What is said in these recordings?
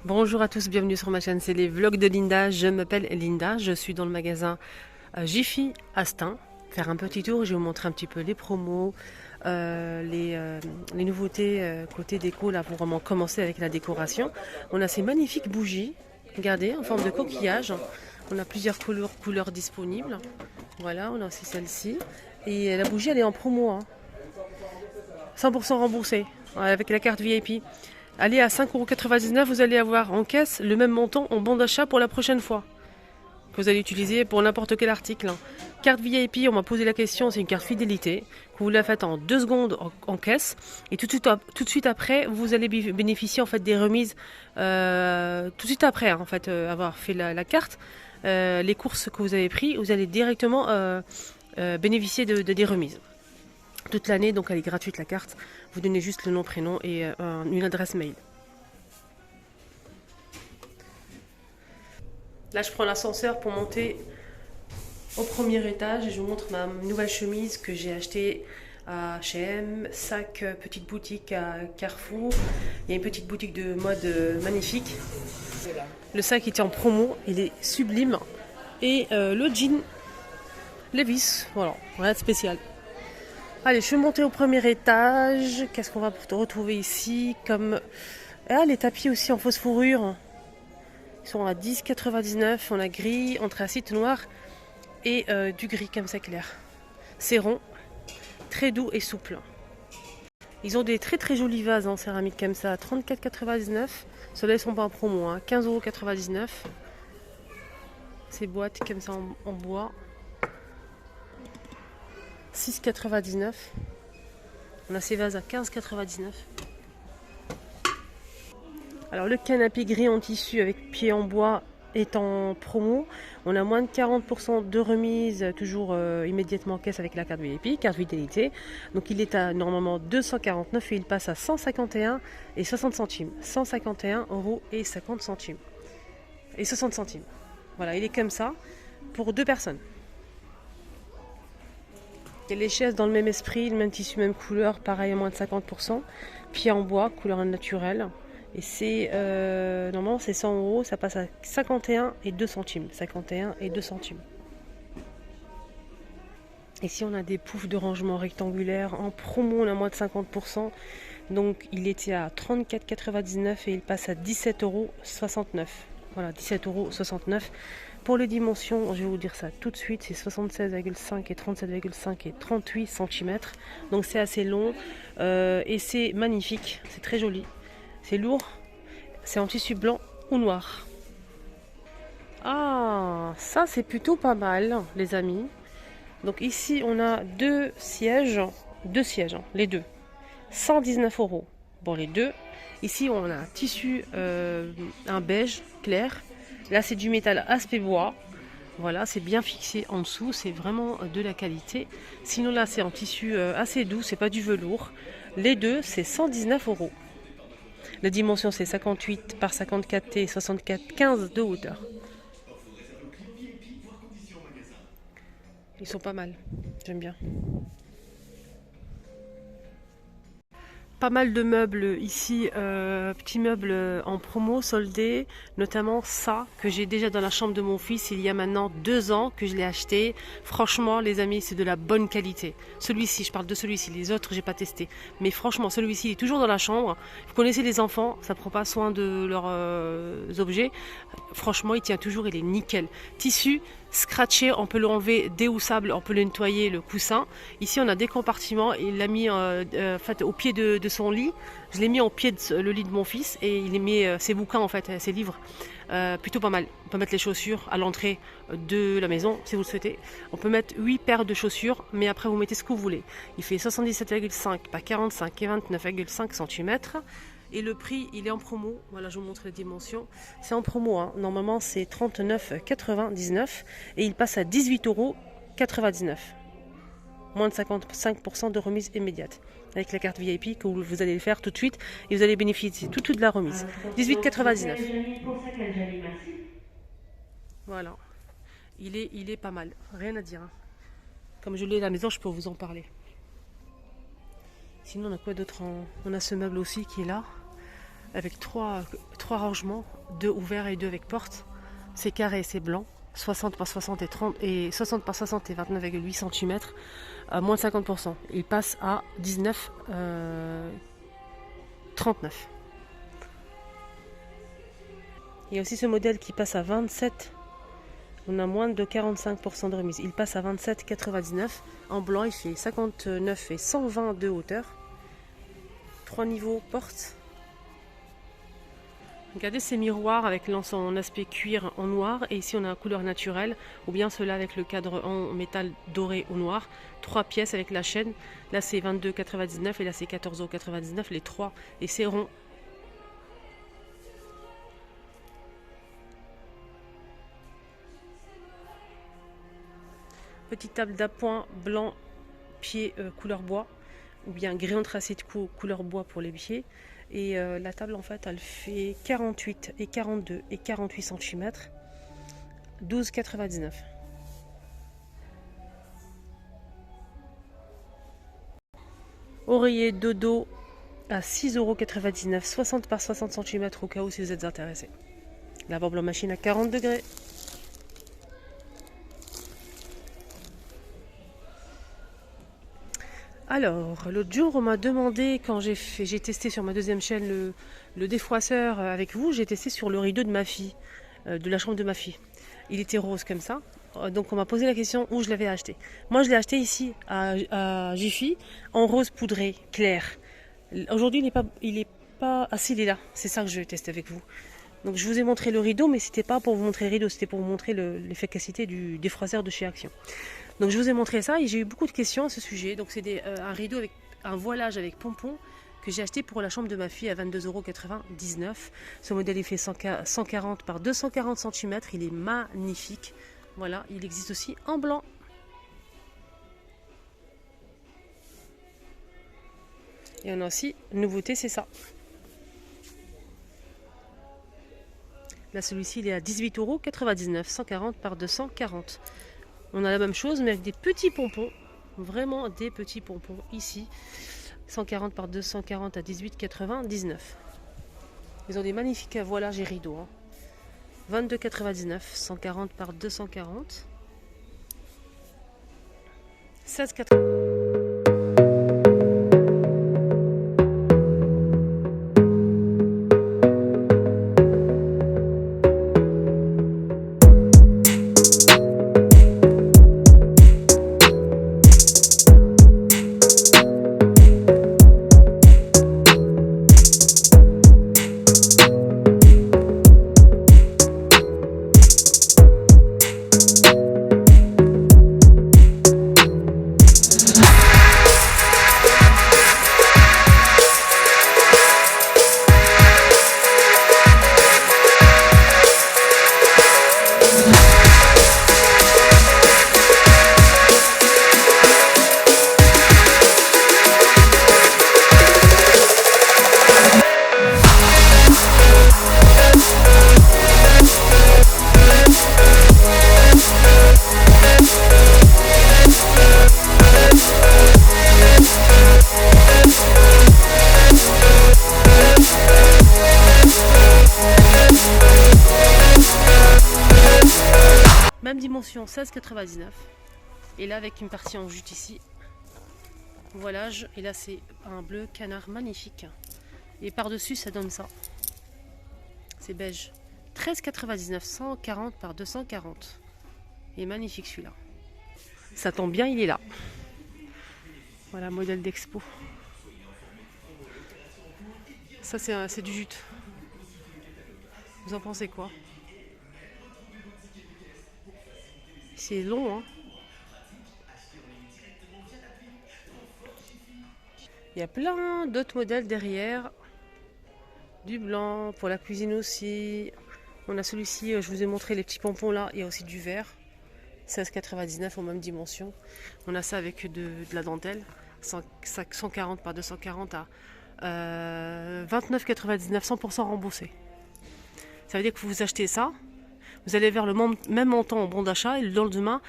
Bonjour à tous, bienvenue sur ma chaîne, c'est les vlogs de Linda. Je m'appelle Linda, je suis dans le magasin Jiffy Astin. Faire un petit tour, je vais vous montrer un petit peu les promos, les nouveautés côté déco là pour vraiment commencer avec la décoration. On a ces magnifiques bougies, regardez, en forme de coquillage. On a plusieurs couleurs disponibles. Voilà, on a aussi celle-ci. Et la bougie elle est en promo, hein. 100% remboursée avec la carte VIP. Allez à 5,99 €, vous allez avoir en caisse le même montant en bon d'achat pour la prochaine fois. Que vous allez utiliser pour n'importe quel article. Carte VIP, on m'a posé la question, c'est une carte fidélité que vous la faites en 2 secondes en caisse et tout de suite après, vous allez bénéficier en fait des remises tout de suite après en fait avoir fait la carte, les courses que vous avez pris, vous allez directement bénéficier des remises. Toute l'année, donc elle est gratuite la carte. Vous donnez juste le nom, prénom et une adresse mail. Là, je prends l'ascenseur pour monter au premier étage et je vous montre ma nouvelle chemise que j'ai achetée à H&M, sac, petite boutique à Carrefour. Il y a une petite boutique de mode magnifique. Le sac était en promo, il est sublime. Et le jean Levi's, voilà, rien de spécial. Allez, je suis montée au premier étage. Qu'est-ce qu'on va retrouver ici comme... Ah, les tapis aussi en fausse fourrure. Ils sont à 10,99 €. On a gris, anthracite noir et du gris comme ça clair. C'est rond, très doux et souple. Ils ont des très très jolis vases en céramique comme ça à 34,99 €. Ceux-là ils sont pas en promo, hein. 15,99 €. Ces boîtes comme ça en bois. 6,99 €. On a ces vases à 15,99 €. Alors le canapé gris en tissu avec pied en bois est en promo. On a moins de 40% de remise, toujours immédiatement en caisse avec la carte VIP, carte fidélité. Donc il est à normalement 249 € et il passe à 151 et 60 centimes. 151 € et 50 centimes. Et 60 centimes. Voilà, il est comme ça pour 2 personnes. Il y a les chaises dans le même esprit, le même tissu, même couleur, pareil à moins de 50%. Pied en bois, couleur naturelle. Et c'est normalement c'est 100 €, ça passe à 51 et 2 centimes. 51 et 2 centimes. Ici on a des poufs de rangement rectangulaires en promo, on a moins de 50%. Donc il était à 34,99 € et il passe à 17,69 €. Voilà, 17,69 €. Pour les dimensions, je vais vous dire ça tout de suite, c'est 76,5 et 37,5 et 38 cm. Donc c'est assez long et c'est magnifique, c'est très joli. C'est lourd, c'est en tissu blanc ou noir. Ah, ça c'est plutôt pas mal, les amis. Donc ici on a deux sièges, hein, les deux. 119 € pour les deux. Ici on a un tissu, un beige clair. Là c'est du métal aspect bois. Voilà, c'est bien fixé en dessous, c'est vraiment de la qualité. Sinon là c'est en tissu assez doux, c'est pas du velours. Les deux c'est 119 €. La dimension c'est 58 par 54 T, 64, 15 de hauteur. Ils sont pas mal, j'aime bien. Pas mal de meubles ici, petits meubles en promo, soldés, notamment ça que j'ai déjà dans la chambre de mon fils il y a maintenant 2 ans que je l'ai acheté. Franchement les amis c'est de la bonne qualité. Celui-ci, je parle de celui-ci, les autres j'ai pas testé. Mais franchement celui-ci il est toujours dans la chambre. Vous connaissez les enfants, ça prend pas soin de leurs objets. Franchement il tient toujours, il est nickel. Tissu scratché, on peut l'enlever déhoussable, on peut le nettoyer le coussin. Ici on a des compartiments, il l'a mis en fait, au pied de son lit. Je l'ai mis au pied de le lit de mon fils et il met ses bouquins en fait, ses livres. Plutôt pas mal. On peut mettre les chaussures à l'entrée de la maison si vous le souhaitez. On peut mettre 8 paires de chaussures, mais après vous mettez ce que vous voulez. Il fait 77,5 par 45 et 29,5 cm. Et le prix, il est en promo. Voilà, je vous montre les dimensions. C'est en promo, hein. Normalement, c'est 39,99 € et il passe à 18,99 €. Moins de 55% de remise immédiate. Avec la carte VIP que vous allez le faire tout de suite et vous allez bénéficier tout de la remise. 18,99 €. Voilà. Il est pas mal. Rien à dire, hein. Comme je l'ai à la maison, je peux vous en parler. Sinon, on a quoi d'autre On a ce meuble aussi qui est là. avec trois rangements, 2 ouverts et 2 avec porte. C'est carré, c'est blanc. 60 par 60 et 60 par 60 et 29,8 cm à moins de 50%. Il passe à 19,39. Il y a aussi ce modèle qui passe à 27. On a moins de 45% de remise. Il passe à 27,99. En blanc, il fait 59 et 120 de hauteur. 3 niveaux porte. Regardez ces miroirs avec son aspect cuir en noir, et ici on a la couleur naturelle, ou bien ceux-là avec le cadre en métal doré ou noir. 3 pièces avec la chaîne, là c'est 22,99 et là c'est 14,99 les 3, et c'est rond. Petite table d'appoint blanc, pied couleur bois, ou bien grillon tracé de cou couleur bois pour les pieds. Et la table en fait elle fait 48 et 42 et 48 cm, 12,99. Oreiller dodo à 6,99 €, 60 par 60 cm au cas où si vous êtes intéressé. Lavable en machine à 40 degrés. Alors, l'autre jour, on m'a demandé, quand j'ai testé sur ma deuxième chaîne le défroisseur avec vous, j'ai testé sur le rideau de ma fille, de la chambre de ma fille. Il était rose comme ça. Donc on m'a posé la question où je l'avais acheté. Moi, je l'ai acheté ici à Jiffy, en rose poudré, clair. Aujourd'hui, il est pas... Ah si, il est là. C'est ça que je vais tester avec vous. Donc je vous ai montré le rideau, mais c'était pas pour vous montrer le rideau, c'était pour vous montrer l'efficacité du défroisseur de chez Action. Donc je vous ai montré ça et j'ai eu beaucoup de questions à ce sujet. Donc c'est un rideau avec un voilage avec pompon que j'ai acheté pour la chambre de ma fille à 22,99 €. Ce modèle il fait 140 par 240 cm, il est magnifique. Voilà, il existe aussi en blanc. Et on a aussi, nouveauté, c'est ça. Là celui-ci il est à 18,99 €, 140 par 240. On a la même chose mais avec des petits pompons, vraiment des petits pompons ici. 140 par 240 à 18,99. Ils ont des magnifiques voilages et rideaux. 22,99, 140 par 240. 16,99. Même dimension, 16,99. Et là avec une partie en jute ici. Voilage. Et là c'est un bleu canard magnifique. Et par-dessus ça donne ça. C'est beige. 13,99, 140 par 240. Il est magnifique celui-là. Ça tombe bien, il est là. Voilà, modèle d'expo. Ça c'est du jute. Vous en pensez quoi? C'est long, hein. Il y a plein d'autres modèles derrière. Du blanc, pour la cuisine aussi. On a celui-ci, je vous ai montré les petits pompons là. Il y a aussi du vert. 16,99 aux mêmes dimensions. On a ça avec de la dentelle. 140 par 240 à 29,99, 100% remboursé. Ça veut dire que vous achetez ça. Vous allez vers le même montant en bon d'achat et le lendemain,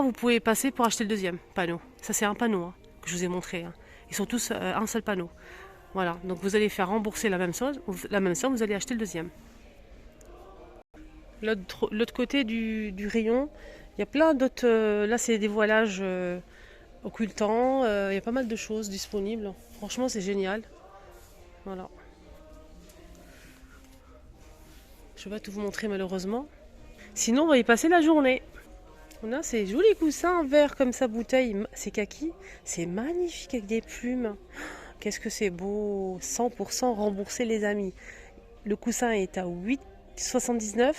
vous pouvez passer pour acheter le deuxième panneau. Ça c'est un panneau que je vous ai montré. Ils sont tous un seul panneau. Voilà, donc vous allez faire rembourser la même somme, vous allez acheter le deuxième. L'autre côté du rayon, il y a plein d'autres. Là, c'est des voilages occultants. Il y a pas mal de choses disponibles. Franchement, c'est génial. Voilà. Je ne vais pas tout vous montrer malheureusement. Sinon, on va y passer la journée. On a ces jolis coussins verts comme ça, bouteille. C'est kaki. C'est magnifique avec des plumes. Qu'est-ce que c'est beau. 100% remboursé, les amis. Le coussin est à 8,79.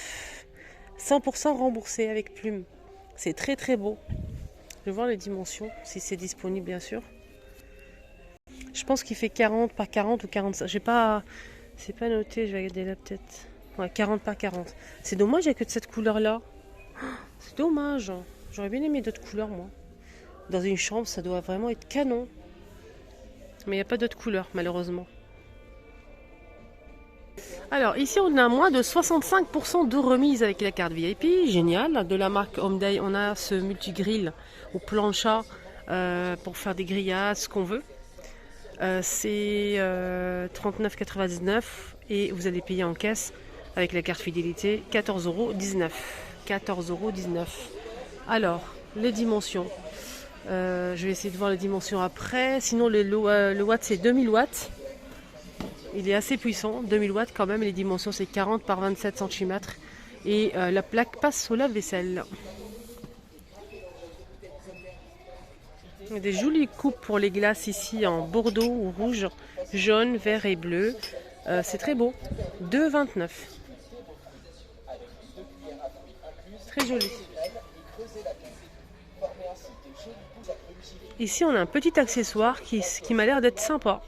100% remboursé avec plumes. C'est très très beau. Je vais voir les dimensions, si c'est disponible bien sûr. Je pense qu'il fait 40 par 40 ou 45. J'ai pas. C'est pas noté, je vais regarder là peut-être. Ouais, 40 par 40. C'est dommage, il n'y a que de cette couleur-là. C'est dommage. J'aurais bien aimé d'autres couleurs, moi. Dans une chambre, ça doit vraiment être canon. Mais il n'y a pas d'autres couleurs, malheureusement. Alors, ici, on a moins de 65% de remise avec la carte VIP. Génial. De la marque Homeday, on a ce multigrill au plancha pour faire des grillades, ce qu'on veut. C'est 39,99 et vous allez payer en caisse avec la carte fidélité 14,19 €. 14,19 €. Alors, les dimensions. Je vais essayer de voir les dimensions après. Sinon, le watt, c'est 2000 watts. Il est assez puissant, 2000 watts quand même. Les dimensions, c'est 40 par 27 cm. Et la plaque passe au lave-vaisselle. Il y a des jolies coupes pour les glaces ici en bordeaux ou rouge, jaune, vert et bleu. C'est très beau. 2,29 €. Très joli. Ici, on a un petit accessoire qui m'a l'air d'être sympa.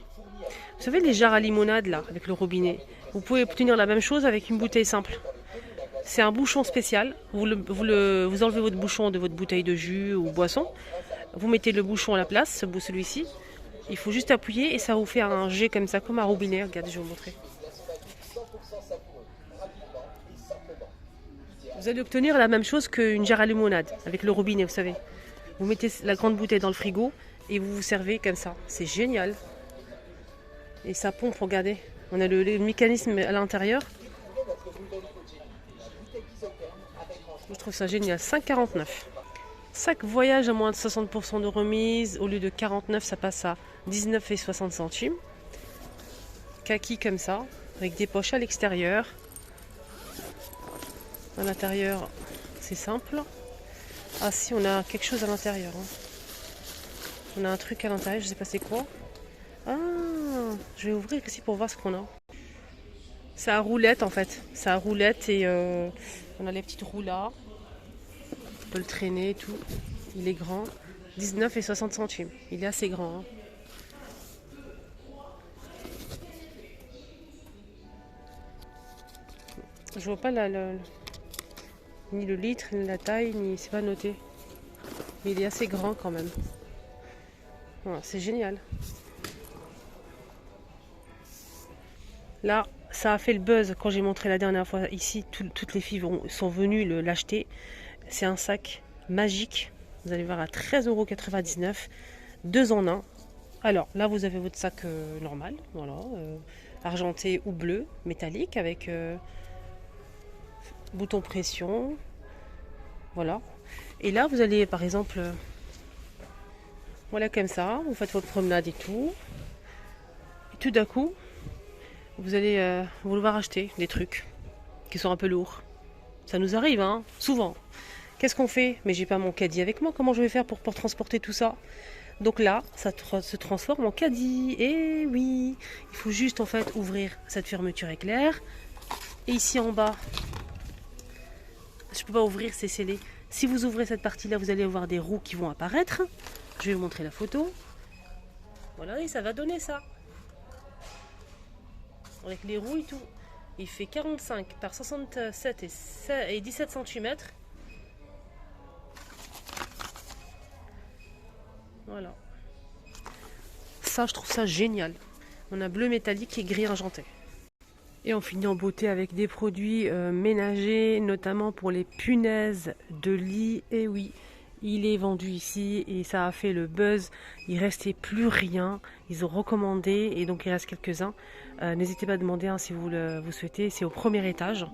Vous savez, les jarres à limonade, là, avec le robinet. Vous pouvez obtenir la même chose avec une bouteille simple. C'est un bouchon spécial. Vous enlevez votre bouchon de votre bouteille de jus ou boisson. Vous mettez le bouchon à la place, celui-ci. Il faut juste appuyer et ça vous fait un jet comme ça, comme un robinet. Regardez, je vais vous montrer. Vous allez obtenir la même chose qu'une jarre à limonade, avec le robinet, vous savez. Vous mettez la grande bouteille dans le frigo et vous vous servez comme ça. C'est génial. Et ça pompe, regardez. On a le mécanisme à l'intérieur. Je trouve ça génial. 5,49 €. Sac voyage à moins de 60% de remise. Au lieu de 49, ça passe à 19,60 €. Kaki comme ça, avec des poches à l'extérieur. À l'intérieur, c'est simple. Ah si, on a quelque chose à l'intérieur. On a un truc à l'intérieur, je sais pas c'est quoi. Ah, je vais ouvrir ici pour voir ce qu'on a. C'est à roulette en fait. C'est à roulette et on a les petites roues là. On peut le traîner et tout. Il est grand. 19,60 €. Il est assez grand. Je vois pas ni le litre, ni la taille, ni c'est pas noté. Mais il est assez grand quand même. Voilà, c'est génial. Là, ça a fait le buzz quand j'ai montré la dernière fois. Ici, toutes les filles sont venues l'acheter. C'est un sac magique. Vous allez voir à 13,99 €. 2 en 1. Alors, là, vous avez votre sac normal. Voilà. Argenté ou bleu, métallique, avec bouton pression. Voilà. Et là, vous allez, par exemple, voilà comme ça. Vous faites votre promenade et tout. Et tout d'un coup, vous allez vouloir acheter des trucs qui sont un peu lourds. Ça nous arrive, hein, souvent. Qu'est-ce qu'on fait? Mais j'ai pas mon caddie avec moi. Comment je vais faire pour transporter tout ça? Donc là, ça se transforme en caddie. Et oui, il faut juste en fait ouvrir cette fermeture éclair. Et ici en bas, je peux pas ouvrir, c'est scellé. Si vous ouvrez cette partie-là, vous allez avoir des roues qui vont apparaître. Je vais vous montrer la photo. Voilà, et ça va donner ça. Avec les roues et tout. Il fait 45 par 67 et 17 cm. Voilà. Ça, je trouve ça génial. On a bleu métallique et gris argenté. Et on finit en beauté avec des produits ménagers, notamment pour les punaises de lit. Et oui, Il est vendu ici et ça a fait le buzz. Il restait plus rien. Ils ont recommandé et donc il reste quelques-uns. N'hésitez pas à demander hein, si vous souhaitez. C'est au premier étage.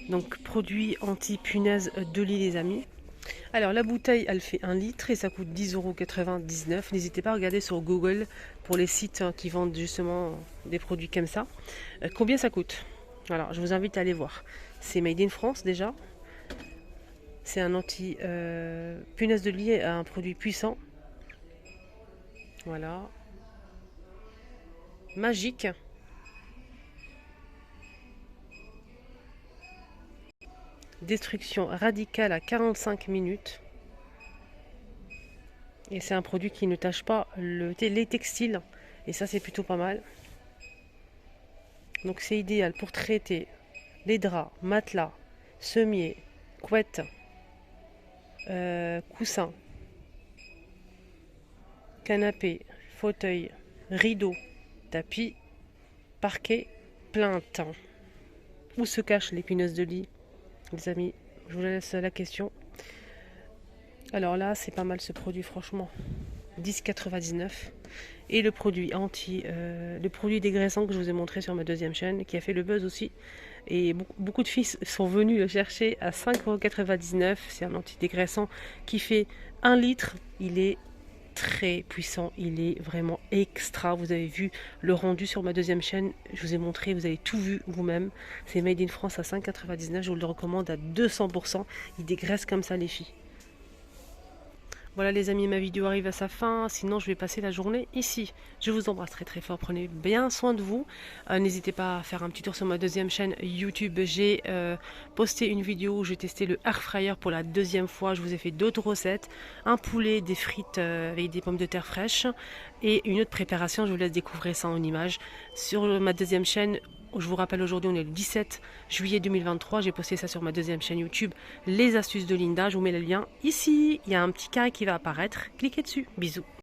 Donc produit anti-punaise de lit les amis. Alors la bouteille elle fait 1 litre et ça coûte 10,99 €. N'hésitez pas à regarder sur Google pour les sites hein, qui vendent justement des produits comme ça. Combien ça coûte? Alors je vous invite à aller voir. C'est made in France déjà. C'est un anti-punaise de lit, un produit puissant. Voilà. Magique. Destruction radicale à 45 minutes. Et c'est un produit qui ne tâche pas les textiles. Et ça, c'est plutôt pas mal. Donc c'est idéal pour traiter les draps, matelas, semiers, couettes, coussins, canapés, fauteuils, rideaux, tapis, parquet, plainte. Où se cachent les punaises de lit, les amis? Je vous laisse la question. Alors là, c'est pas mal ce produit, franchement. 10,99 €. Et le produit le produit dégraissant que je vous ai montré sur ma deuxième chaîne, qui a fait le buzz aussi. Et beaucoup de filles sont venues le chercher à 5,99 €. C'est un anti-dégraissant qui fait 1 litre. Il est très puissant, il est vraiment extra. Vous avez vu le rendu sur ma deuxième chaîne, je vous ai montré, vous avez tout vu vous-même. C'est made in France à 5,99 €. Je vous le recommande à 200%. Il dégraisse comme ça les filles. Voilà les amis, ma vidéo arrive à sa fin, sinon je vais passer la journée ici. Je vous embrasse très très fort, prenez bien soin de vous. N'hésitez pas à faire un petit tour sur ma deuxième chaîne YouTube. J'ai posté une vidéo où j'ai testé le air fryer pour la deuxième fois. Je vous ai fait d'autres recettes, un poulet, des frites avec des pommes de terre fraîches et une autre préparation. Je vous laisse découvrir ça en images sur ma deuxième chaîne. Je vous rappelle, aujourd'hui on est le 17 juillet 2023, j'ai posté ça sur ma deuxième chaîne YouTube, les astuces de Linda, je vous mets le lien ici, il y a un petit carré qui va apparaître, cliquez dessus, bisous.